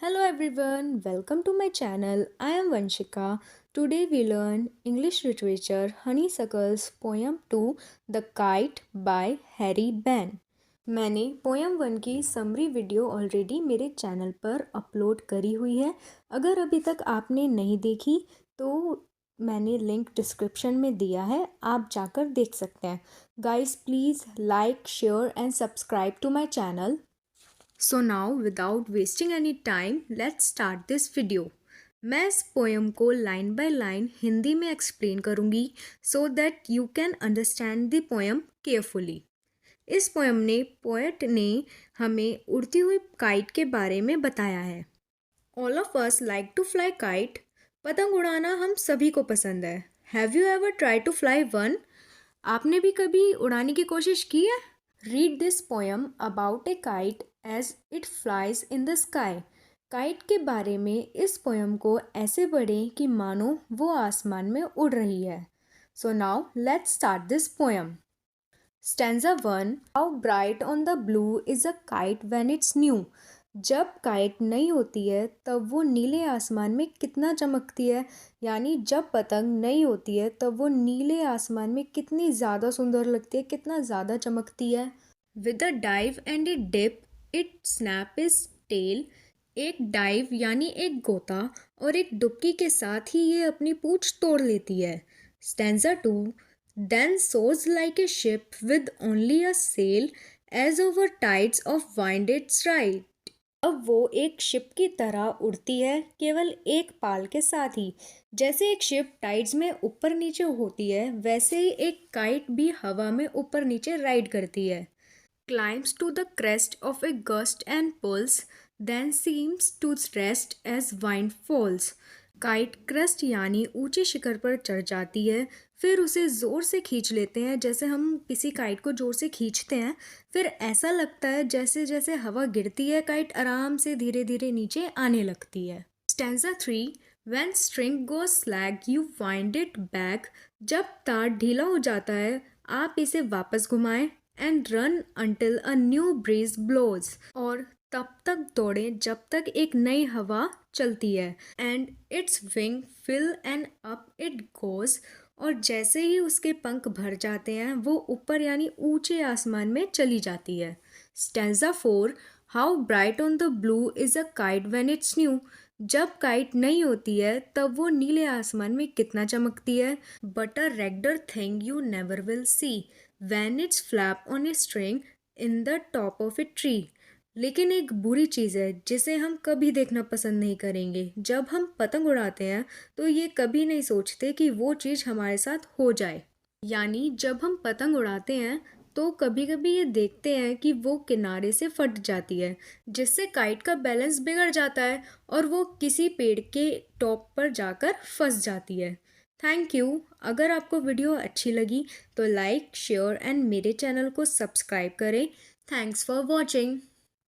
Hello everyone, welcome to my channel. I am Vanshika. Today we learn English literature Honeysuckle's poem 2 The Kite by Harry Ben. मैंने poem 1 की summary video already मेरे channel पर upload करी हुई है। अगर अभी तक आपने नहीं देखी तो मैंने लिंक डिस्क्रिप्शन में दिया है, आप जाकर देख सकते हैं। Guys please like, share and subscribe to my channel. So now without wasting any time let's start this video. मैं इस पोएम को लाइन बाय लाइन हिंदी में एक्सप्लेन करूँगी so that you can understand the poem carefully. इस poem ने poet ने हमें उड़ती हुई काइट के बारे में बताया है। All of us like to fly kite. पतंग उड़ाना हम सभी को पसंद है। Have you ever try to fly one? आपने भी कभी उड़ाने की कोशिश की है? Read this poem about a kite as it flies in the sky. Kite के बारे में इस पोएम को ऐसे पढ़ें कि मानो वो आसमान में उड़ रही है। So now let's start this poem. Stanza 1. How bright on the blue is a kite when it's new. जब काइट नई होती है तब वो नीले आसमान में कितना चमकती है, यानी जब पतंग नई होती है तब वो नीले आसमान में कितनी ज़्यादा सुंदर लगती है, कितना ज़्यादा चमकती है। With a dive and a dip, it snap its tail. एक डाइव यानी एक गोता और एक डुबकी के साथ ही ये अपनी पूंछ तोड़ लेती है। Stanza 2. Then soars like a ship with only a sail, as over tides of wind its right. अब वो एक शिप की तरह उड़ती है, केवल एक पाल के साथ ही। जैसे एक शिप टाइड्स में ऊपर नीचे होती है, वैसे ही एक काइट भी हवा में ऊपर नीचे राइड करती है। Climbs to the crest of a gust and pulls, then seems to rest as wind falls. Kite crest यानी ऊंची शिखर पर चढ़ जाती है, फिर उसे ज़ोर से खींच लेते हैं, जैसे हम किसी काइट को ज़ोर से खींचते हैं। फिर ऐसा लगता है जैसे जैसे हवा गिरती है काइट आराम से धीरे धीरे नीचे आने लगती है। Stanza 3. When string goes slack you wind it back. जब तार ढीला हो जाता है आप इसे वापस घुमाएं। And run until a new breeze blows. और तब तक दौड़ें जब तक एक नई हवा चलती है। And its wing fill and up it goes. और जैसे ही उसके पंख भर जाते हैं वो ऊपर यानी ऊंचे आसमान में चली जाती है। Stanza 4. How bright on the blue is a kite when it's new. जब काइट नई होती है तब वो नीले आसमान में कितना चमकती है। But a ragged thing you never will see when it's flap on a string in the top of a tree. लेकिन एक बुरी चीज़ है जिसे हम कभी देखना पसंद नहीं करेंगे। जब हम पतंग उड़ाते हैं तो ये कभी नहीं सोचते कि वो चीज़ हमारे साथ हो जाए। यानी जब हम पतंग उड़ाते हैं तो कभी कभी ये देखते हैं कि वो किनारे से फट जाती है, जिससे काइट का बैलेंस बिगड़ जाता है और वो किसी पेड़ के टॉप पर जाकर फंस जाती है। Thank you. अगर आपको वीडियो अच्छी लगी तो लाइक, शेयर एंड मेरे चैनल को सब्सक्राइब करें। Thanks for watching.